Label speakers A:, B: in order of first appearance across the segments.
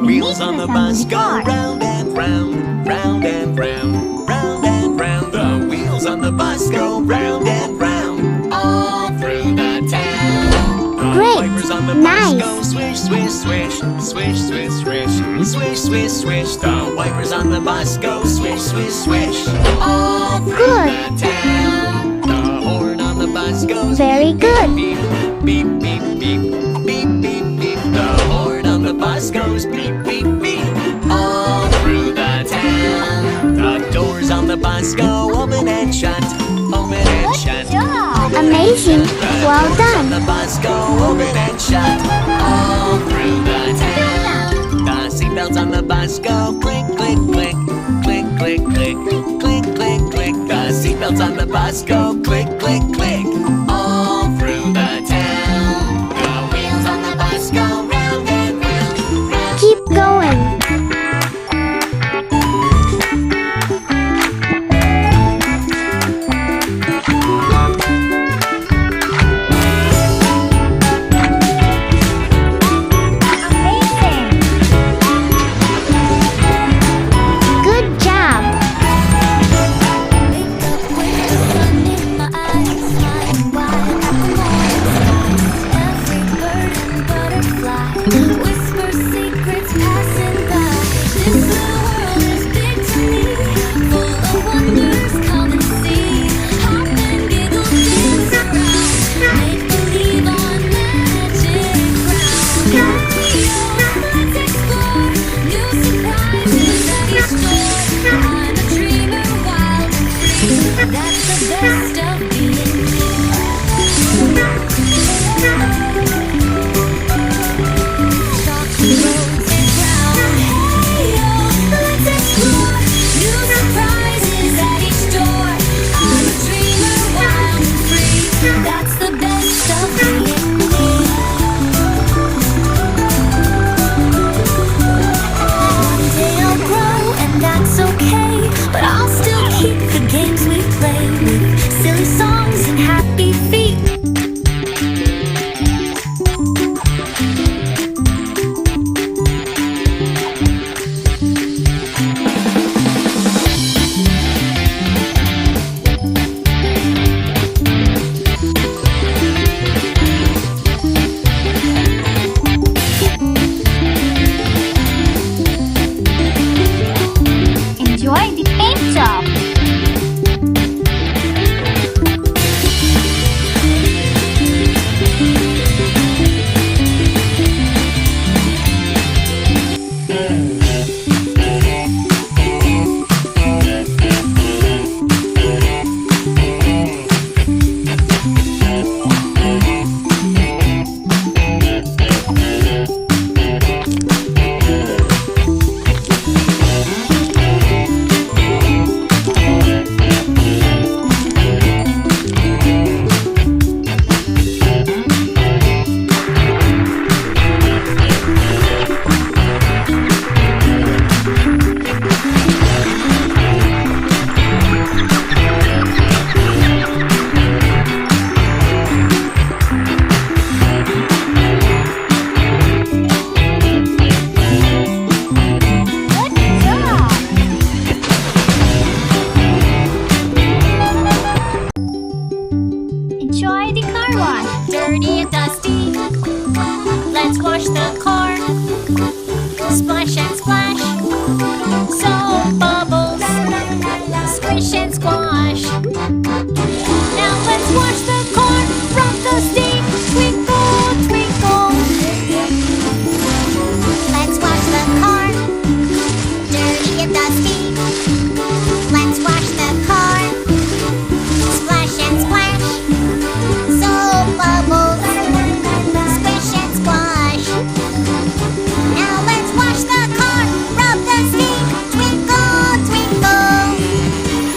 A: wheels on the bus go round and round, round and round, round and round. The wheels on the bus go round and round, all through the town. The wipers on the bus go swish, swish, swish, swish, swish, swish, swish, swish, swish. The wipers on the bus go swish, swish, swish, all through the town. The horn on the bus goes
B: very good.
A: Beep, beep, beep, beep, beep, beep, beep. The horn on the bus goes beep, beep, beep, all through the town. The doors on the bus go open and shut, open and shut.
B: Amazing. Well done.
A: The bus go open and shut, all through the town. The seatbelts on the bus go click, click, click, click, click, click, click, click, click. The seatbelts on the bus go click, click, click, all through the town. The wheels on the bus go round and round, round.
B: Keep going.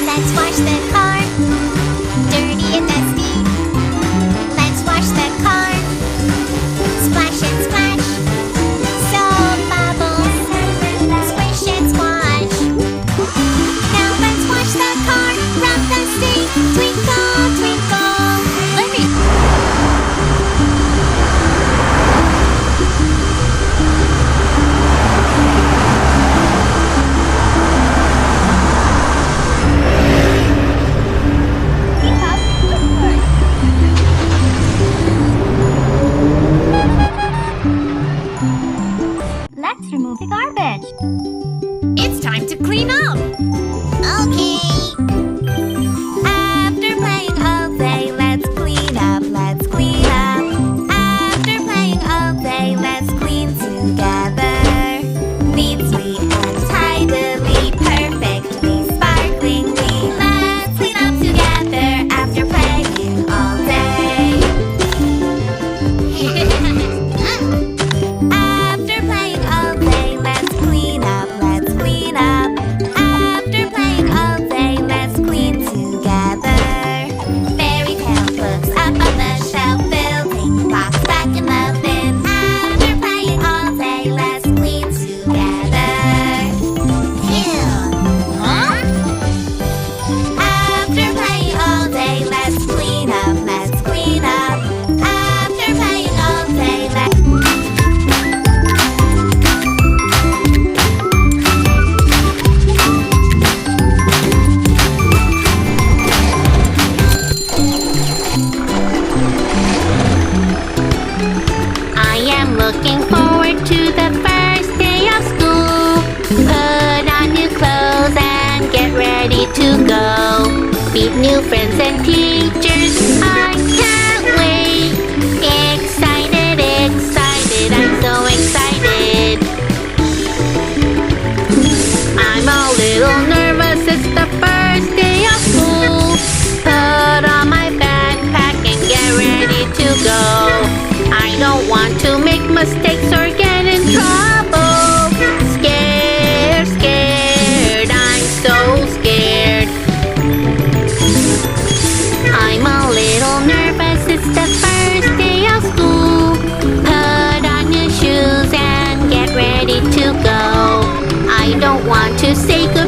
B: Let's wash the car, dirty and dusty.
C: let's remove the garbage.
D: It's time to clean up.
E: Okay. After playing all day, let's clean up, let's clean up. After playing all day, let's clean together. Neatly and tidily, perfectly, sparklingly. Let's clean up together after playing all day. After playing all day, let's clean up, let's clean up. After playing all day, let's clean together. Fairy tale books up on the shelf, building blocks back in the bin. After playing all day, let's clean together. Ew. Huh? After playing all day, let's clean up, let's clean up. After playing all day, let's I am looking forward to the first day of school. Put on new clothes and get ready to go. Meet new friends and teachers. I can't wait. Excited, excited, I'm so excited. I'm a little nervous, it's the first day of school. Put on my backpack and get ready to go. I don't want to make mistakes or get in trouble. Scared, scared, I'm so scared. I'm a little nervous, it's the first day of school. Put on your shoes and get ready to go. I don't want to say goodbye